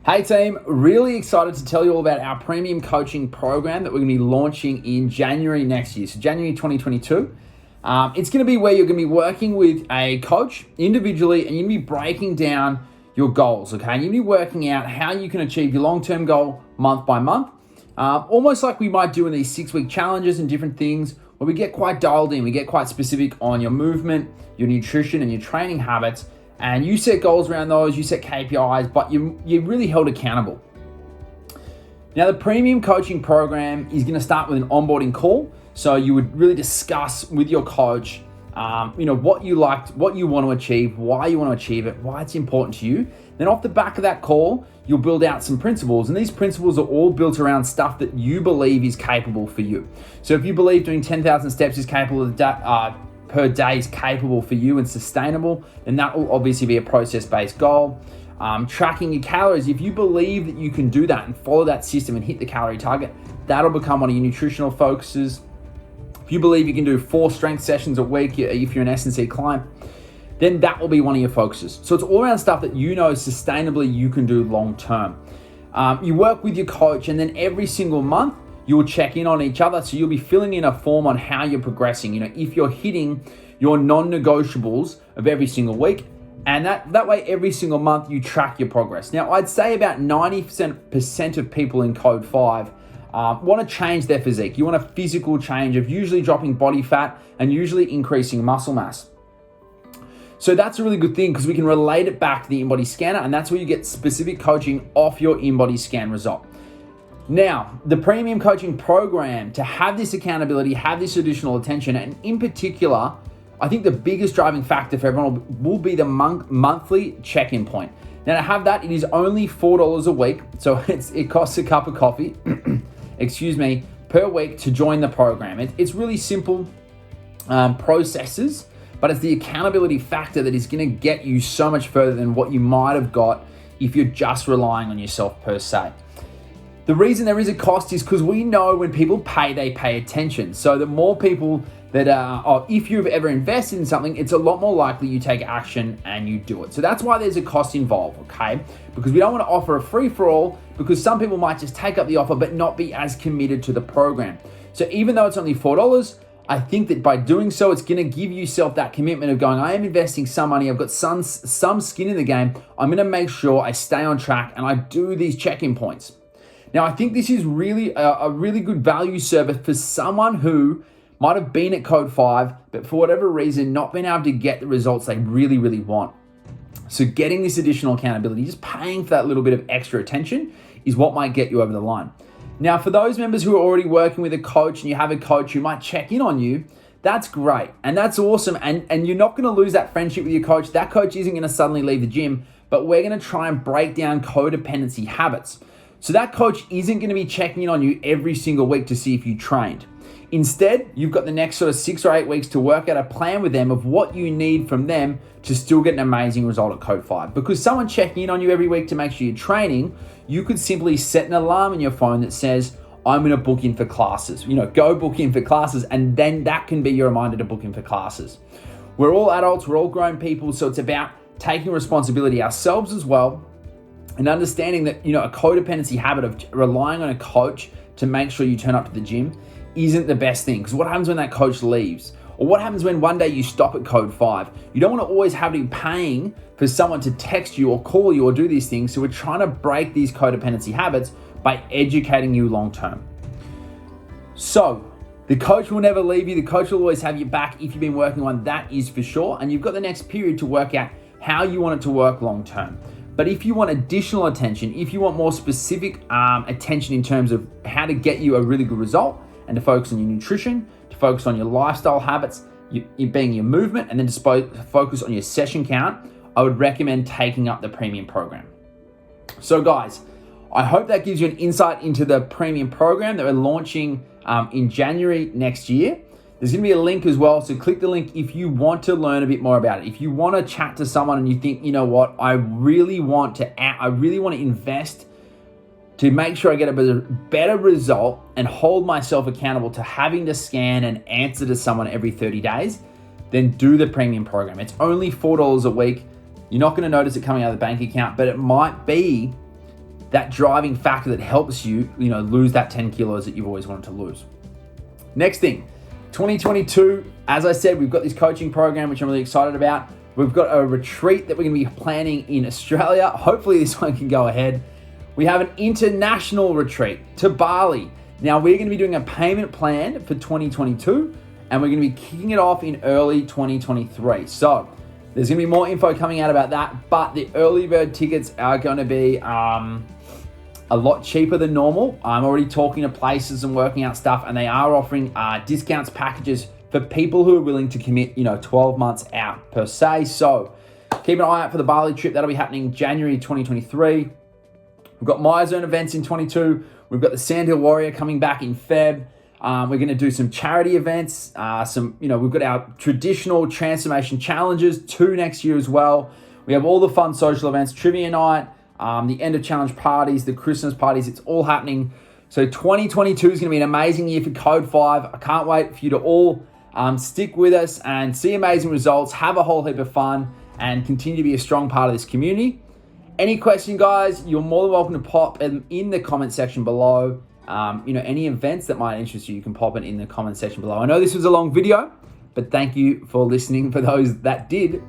Hey team, really excited to tell you all about our premium coaching program that we're going to be launching in January next year, so January 2022. It's going to be where you're going to be working with a coach individually and you're going to be breaking down your goals, okay? And you're going to be working out how you can achieve your long-term goal month by month, almost like we might do in these 6-week challenges and different things where we get quite dialed in, we get quite specific on your movement, your nutrition and your training habits. And you set goals around those, you set KPIs, but you're really held accountable. Now, the premium coaching program is going to start with an onboarding call. So you would really discuss with your coach, what you liked, what you want to achieve, why you want to achieve it, why it's important to you. Then off the back of that call, you'll build out some principles. And these principles are all built around stuff that you believe is capable for you. So if you believe doing 10,000 steps is capable of per day is capable for you and sustainable, then that will obviously be a process-based goal. Tracking your calories, if you believe that you can do that and follow that system and hit the calorie target, that'll become one of your nutritional focuses. If you believe you can do 4 strength sessions a week, if you're an S&C client, then that will be one of your focuses. So it's all around stuff that you know sustainably you can do long-term. You work with your coach, and then every single month, you'll check in on each other. So you'll be filling in a form on how you're progressing. If you're hitting your non-negotiables of every single week, and that way every single month you track your progress. Now, I'd say about 90% of people in Code 5 want to change their physique. You want a physical change of usually dropping body fat and usually increasing muscle mass. So that's a really good thing because we can relate it back to the InBody scanner, and that's where you get specific coaching off your InBody scan result. Now, the premium coaching program, to have this accountability, have this additional attention, and in particular, I think the biggest driving factor for everyone will be the monthly check-in point. Now, to have that, it is only $4 a week, so it costs a cup of coffee, per week to join the program. It's really simple processes, but it's the accountability factor that is going to get you so much further than what you might have got if you're just relying on yourself per se. The reason there is a cost is because we know when people pay, they pay attention. So the more people that if you've ever invested in something, it's a lot more likely you take action and you do it. So that's why there's a cost involved, okay? Because we don't want to offer a free-for-all, because some people might just take up the offer but not be as committed to the program. So even though it's only $4, I think that by doing so, it's going to give yourself that commitment of going, I am investing some money, I've got some skin in the game, I'm going to make sure I stay on track and I do these check-in points. Now, I think this is really a really good value service for someone who might have been at Code 5, but for whatever reason, not been able to get the results they really, really want. So getting this additional accountability, just paying for that little bit of extra attention is what might get you over the line. Now, for those members who are already working with a coach and you have a coach who might check in on you, that's great and that's awesome. And you're not going to lose that friendship with your coach. That coach isn't going to suddenly leave the gym, but we're going to try and break down codependency habits. So that coach isn't going to be checking in on you every single week to see if you trained. Instead, you've got the next sort of 6 or 8 weeks to work out a plan with them of what you need from them to still get an amazing result at Code 5. Because someone checking in on you every week to make sure you're training, you could simply set an alarm in your phone that says, I'm going to book in for classes. Go book in for classes, and then that can be your reminder to book in for classes. We're all adults, we're all grown people, so it's about taking responsibility ourselves as well, and understanding that, a codependency habit of relying on a coach to make sure you turn up to the gym isn't the best thing. Because what happens when that coach leaves? Or what happens when one day you stop at Code 5? You don't want to always have to be paying for someone to text you or call you or do these things. So we're trying to break these codependency habits by educating you long term. So the coach will never leave you. The coach will always have you back if you've been working on that, is for sure. And you've got the next period to work out how you want it to work long term. But if you want additional attention, if you want more specific attention in terms of how to get you a really good result and to focus on your nutrition, to focus on your lifestyle habits, being your movement, and then to focus on your session count, I would recommend taking up the premium program. So guys, I hope that gives you an insight into the premium program that we're launching in January next year. There's going to be a link as well, so click the link if you want to learn a bit more about it. If you want to chat to someone and you think, you know what, I really want to invest to make sure I get a better result and hold myself accountable to having to scan and answer to someone every 30 days, then do the premium program. It's only $4 a week. You're not going to notice it coming out of the bank account, but it might be that driving factor that helps you, lose that 10 kilos that you've always wanted to lose. Next thing, 2022, as I said, we've got this coaching program, which I'm really excited about. We've got a retreat that we're going to be planning in Australia. Hopefully this one can go ahead. We have an international retreat to Bali. Now we're going to be doing a payment plan for 2022, and we're going to be kicking it off in early 2023. So there's going to be more info coming out about that, but the early bird tickets are going to be a lot cheaper than normal. I'm already talking to places and working out stuff, and they are offering discounts packages for people who are willing to commit, 12 months out per se. So keep an eye out for the Bali trip. That'll be happening January 2023. We've got My Zone events in 22. We've got the Sandhill Warrior coming back in Feb. We're going to do some charity events. We've got our traditional transformation challenges, 2 next year as well. We have all the fun social events, trivia night, the end of challenge parties, the Christmas parties. It's all happening. So 2022 is going to be an amazing year for Code 5. I can't wait for you to all stick with us and see amazing results, have a whole heap of fun, and continue to be a strong part of this community. Any question, guys, you're more than welcome to pop them in the comment section below. Any events that might interest you, you can pop it in the comment section below. I know this was a long video, but thank you for listening. For those that did,